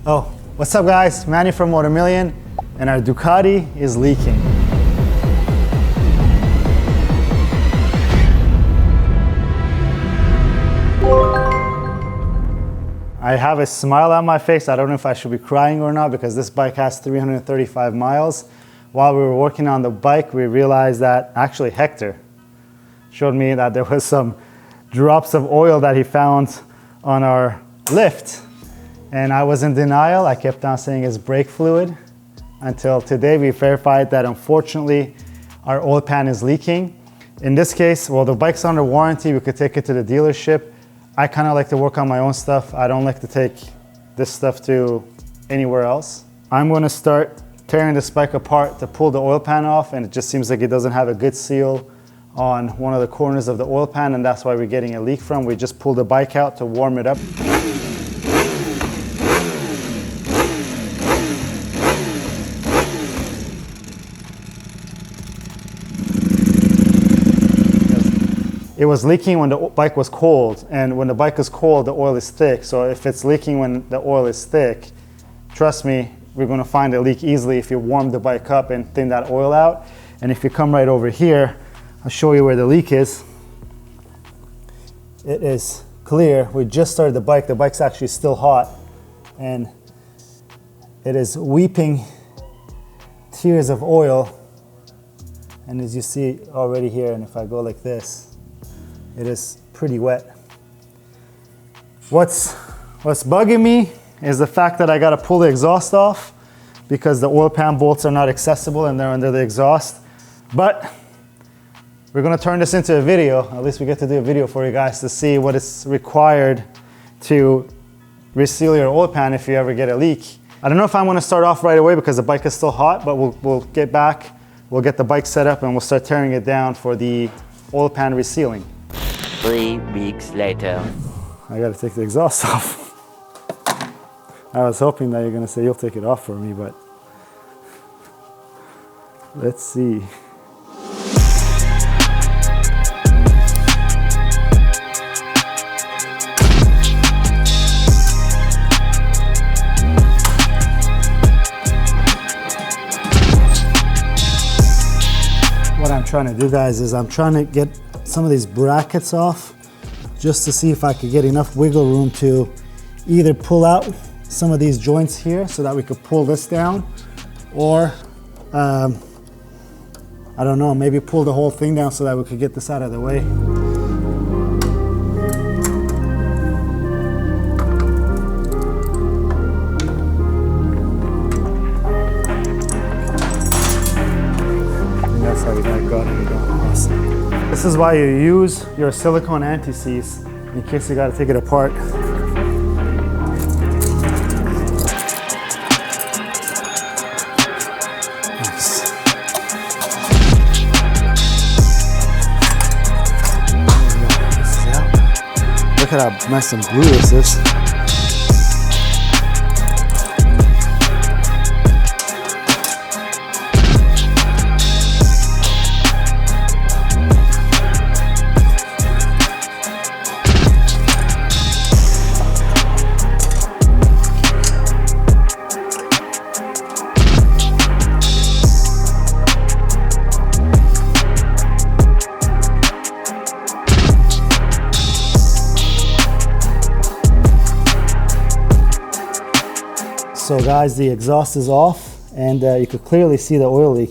Oh, what's up guys? Manny from Motomillion, and our Ducati is leaking. I have a smile on my face. I don't know if I should be crying or not because this bike has 335 miles. While we were working on the bike, we realized that actually Hector showed me that there was some drops of oil that he found on our lift. And I was in denial. I kept on saying it's brake fluid until today we verified that unfortunately our oil pan is leaking. In this case, well, the bike's under warranty. We could take it to the dealership. I kind of like to work on my own stuff. I don't like to take this stuff to anywhere else. I'm going to start tearing this bike apart to pull the oil pan off, and it just seems like it doesn't have a good seal on one of the corners of the oil pan, and that's why we're getting a leak from. We just pulled the bike out to warm it up. It was leaking when the bike was cold, and when the bike is cold, the oil is thick. So if it's leaking when the oil is thick, trust me, we're gonna find a leak easily if you warm the bike up and thin that oil out. And if you come right over here, I'll show you where the leak is. It is clear. We just started the bike. The bike's actually still hot, and it is weeping tears of oil. And as you see already here, and if I go like this, it is pretty wet. What's bugging me is the fact that I gotta pull the exhaust off because the oil pan bolts are not accessible and they're under the exhaust. But we're gonna turn this into a video. At least we get to do a video for you guys to see what is required to reseal your oil pan if you ever get a leak. I don't know if I'm gonna start off right away because the bike is still hot, but we'll get back, we'll get the bike set up and we'll start tearing it down for the oil pan resealing. 3 weeks later. I gotta take the exhaust off. I was hoping that you're gonna say you'll take it off for me, but let's see. What I'm trying to do, guys, is I'm trying to get some of these brackets off just to see if I could get enough wiggle room to either pull out some of these joints here so that we could pull this down, or I don't know, maybe pull the whole thing down so that we could get this out of the way. That's how we got it. Awesome. This is why you use your silicone anti-seize in case you got to take it apart. Nice. Look at how nice and blue this is. So guys, the exhaust is off, and you could clearly see the oil leak.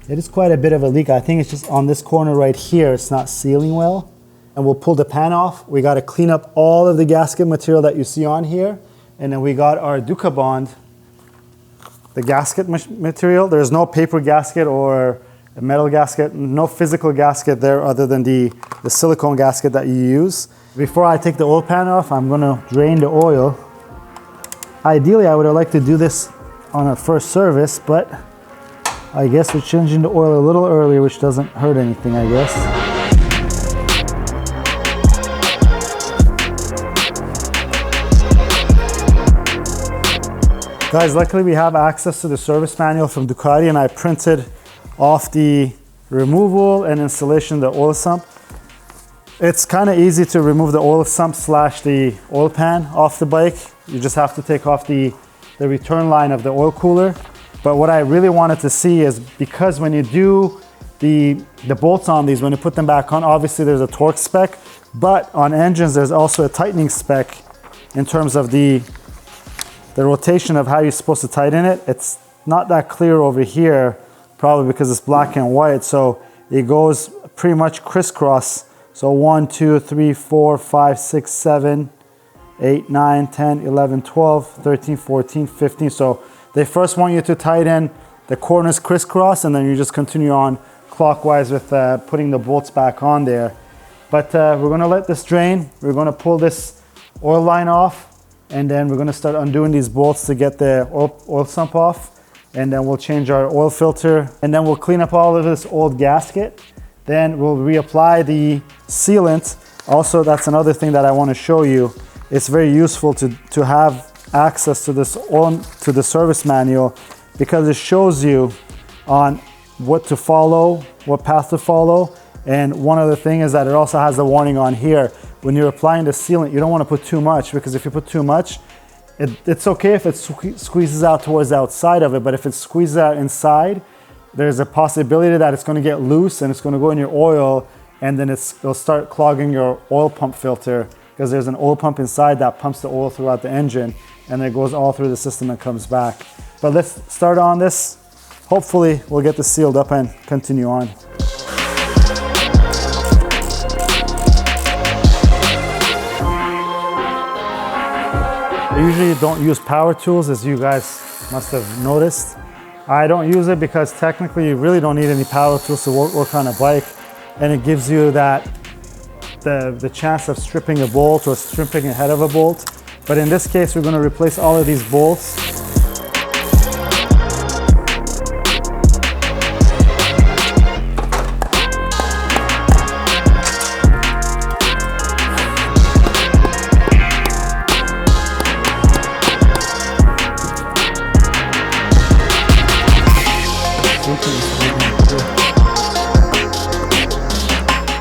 It is quite a bit of a leak. I think it's just on this corner right here. It's not sealing well. And we'll pull the pan off. We got to clean up all of the gasket material that you see on here. And then we got our Ducati, the gasket material. There's no paper gasket or a metal gasket, no physical gasket there other than the silicone gasket that you use. Before I take the oil pan off, I'm gonna drain the oil. Ideally, I would have liked to do this on our first service, but I guess we're changing the oil a little earlier, which doesn't hurt anything, I guess. Guys, luckily we have access to the service manual from Ducati, and I printed off the removal and installation of the oil sump. It's kind of easy to remove the oil sump slash the oil pan off the bike. You just have to take off the the return line of the oil cooler. But what I really wanted to see is, because when you do the bolts on these, when you put them back on, obviously there's a torque spec, but on engines there's also a tightening spec in terms of the rotation of how you're supposed to tighten it. It's not that clear over here, probably because it's black and white, so it goes pretty much crisscross. So 1, 2, 3, 4, 5, 6, 7, 8, 9, 10, 11, 12, 13, 14, 15. So they first want you to tighten the corners crisscross, and then you just continue on clockwise with putting the bolts back on there. But we're gonna let this drain. We're gonna pull this oil line off, and then we're gonna start undoing these bolts to get the oil sump off. And then we'll change our oil filter, and then we'll clean up all of this old gasket. Then we'll reapply the sealant. Also, that's another thing that I wanna show you. It's very useful to have access to this to the service manual, because it shows you on what to follow, what path to follow. And one other thing is that it also has the warning on here. When you're applying the sealant, you don't want to put too much, because if you put too much, it's okay if it squeezes out towards the outside of it, but if it squeezes out inside, there's a possibility that it's going to get loose and it's going to go in your oil, and then it'll start clogging your oil pump filter, because there's an oil pump inside that pumps the oil throughout the engine, and it goes all through the system and comes back. But let's start on this. Hopefully we'll get this sealed up and continue on. I usually don't use power tools, as you guys must have noticed. I don't use it because technically you really don't need any power tools to work on a bike, and it gives you that the chance of stripping a bolt or stripping a head of a bolt. But in this case, we're going to replace all of these bolts.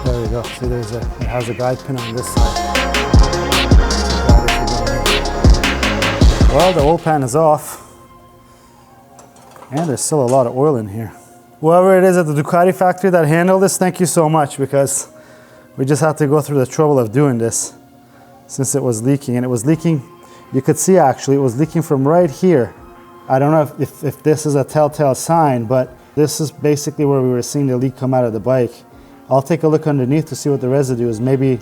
There we go. See, it has a guide pin on this side. Well, the oil pan is off, and there's still a lot of oil in here. Whoever it is at the Ducati factory that handled this, thank you so much, because we just had to go through the trouble of doing this since it was leaking. And it was leaking, you could see actually, it was leaking from right here. I don't know if this is a telltale sign, but this is basically where we were seeing the leak come out of the bike. I'll take a look underneath to see what the residue is. Maybe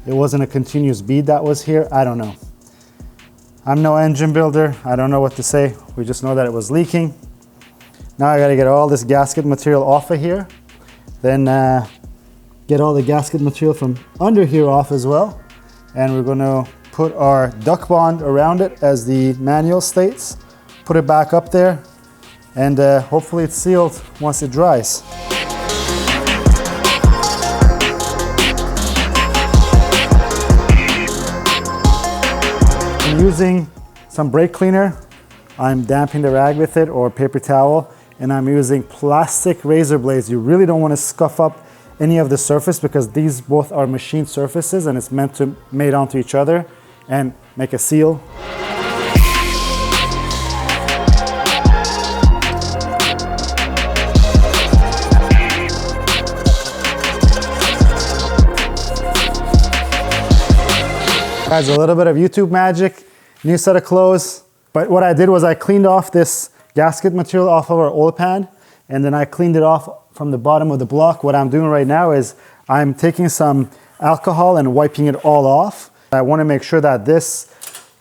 it wasn't a continuous bead that was here, I don't know. I'm no engine builder, I don't know what to say. We just know that it was leaking. Now I gotta get all this gasket material off of here. Then get all the gasket material from under here off as well. And we're gonna put our duck bond around it as the manual states. Put it back up there, and hopefully it's sealed once it dries. I'm using some brake cleaner. I'm damping the rag with it, or paper towel, and I'm using plastic razor blades. You really don't want to scuff up any of the surface, because these both are machined surfaces, and it's meant to mate onto each other and make a seal. Guys, a little bit of YouTube magic, new set of clothes. But what I did was I cleaned off this gasket material off of our oil pan, and then I cleaned it off from the bottom of the block. What I'm doing right now is I'm taking some alcohol and wiping it all off. I want to make sure that this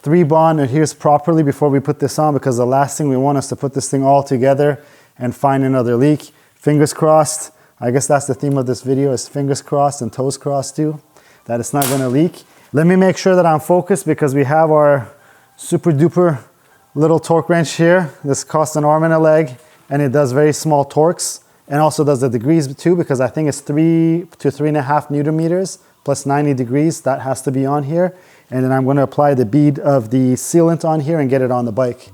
3-bond adheres properly before we put this on, because the last thing we want is to put this thing all together and find another leak. Fingers crossed. I guess that's the theme of this video, is fingers crossed and toes crossed too, that it's not going to leak. Let me make sure that I'm focused, because we have our super duper little torque wrench here. This costs an arm and a leg, and it does very small torques, and also does the degrees too, because I think it's 3 to 3.5 Newton meters plus 90 degrees. That has to be on here. And then I'm going to apply the bead of the sealant on here and get it on the bike.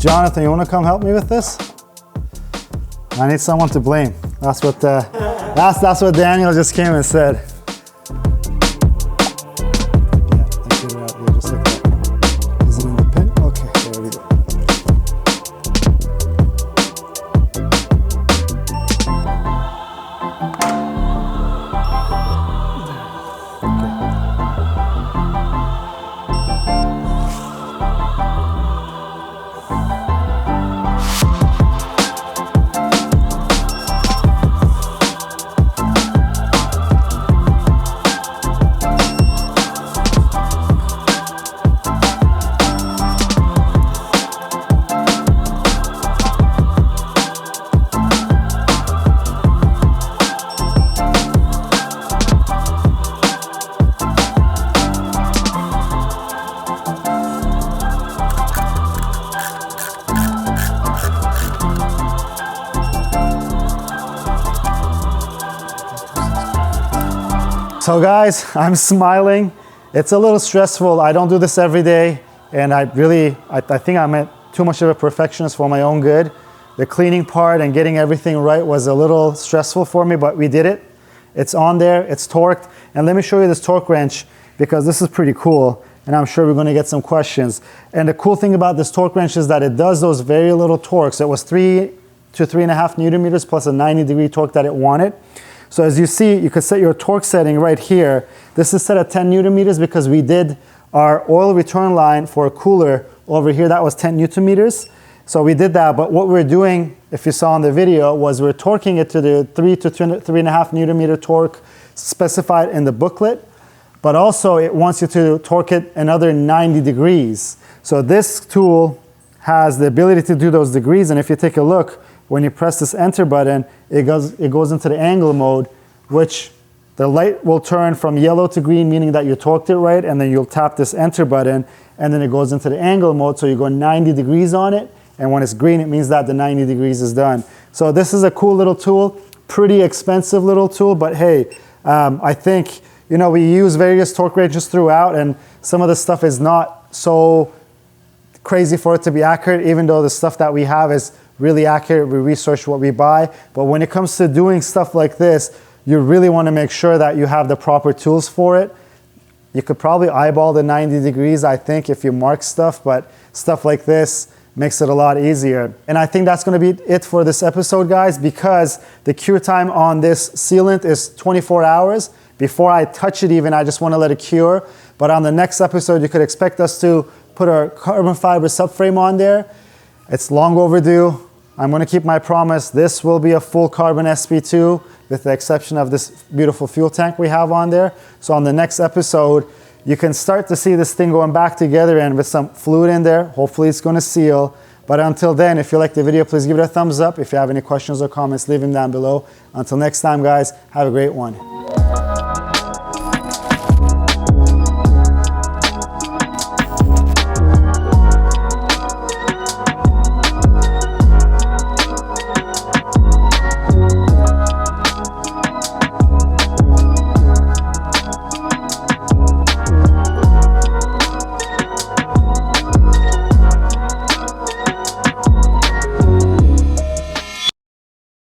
Jonathan, you want to come help me with this? I need someone to blame. That's what that's what Daniel just came and said. Yeah, get it out here just like that. Is it in the pin? Okay, there we go. So guys, I'm smiling. It's a little stressful. I don't do this every day, and I think I'm too much of a perfectionist for my own good. The cleaning part and getting everything right was a little stressful for me, but we did it. It's on there, it's torqued. And let me show you this torque wrench, because this is pretty cool, and I'm sure we're gonna get some questions. And the cool thing about this torque wrench is that it does those very little torques. It was 3 to 3.5 Newton meters plus a 90-degree torque that it wanted. So as you see, you could set your torque setting right here. This is set at 10 Newton meters because we did our oil return line for a cooler over here. That was 10 Newton meters. So we did that, but what we're doing, if you saw in the video, was we're torquing it to the 3 to 3.5 Newton meter torque specified in the booklet, but also it wants you to torque it another 90 degrees. So this tool has the ability to do those degrees, and if you take a look, when you press this enter button, it goes into the angle mode, which the light will turn from yellow to green, meaning that you torqued it right, and then you'll tap this enter button, and then it goes into the angle mode, so you go 90 degrees on it, and when it's green, it means that the 90 degrees is done. So this is a cool little tool, pretty expensive little tool, but hey, I think, you know, we use various torque wrenches throughout, and some of the stuff is not so crazy for it to be accurate, even though the stuff that we have is really accurate. We research what we buy, but when it comes to doing stuff like this, you really want to make sure that you have the proper tools for it. You could probably eyeball the 90 degrees, I think, if you mark stuff, but stuff like this makes it a lot easier. And I think that's going to be it for this episode, guys, because the cure time on this sealant is 24 hours. Before I touch it even, I just want to let it cure. But on the next episode, you could expect us to put our carbon fiber subframe on there. It's long overdue. I'm going to keep my promise. This will be a full carbon SP2 with the exception of this beautiful fuel tank we have on there. So on the next episode, you can start to see this thing going back together, and with some fluid in there, hopefully it's going to seal. But until then, if you like the video, please give it a thumbs up. If you have any questions or comments, leave them down below. Until next time, guys, have a great one.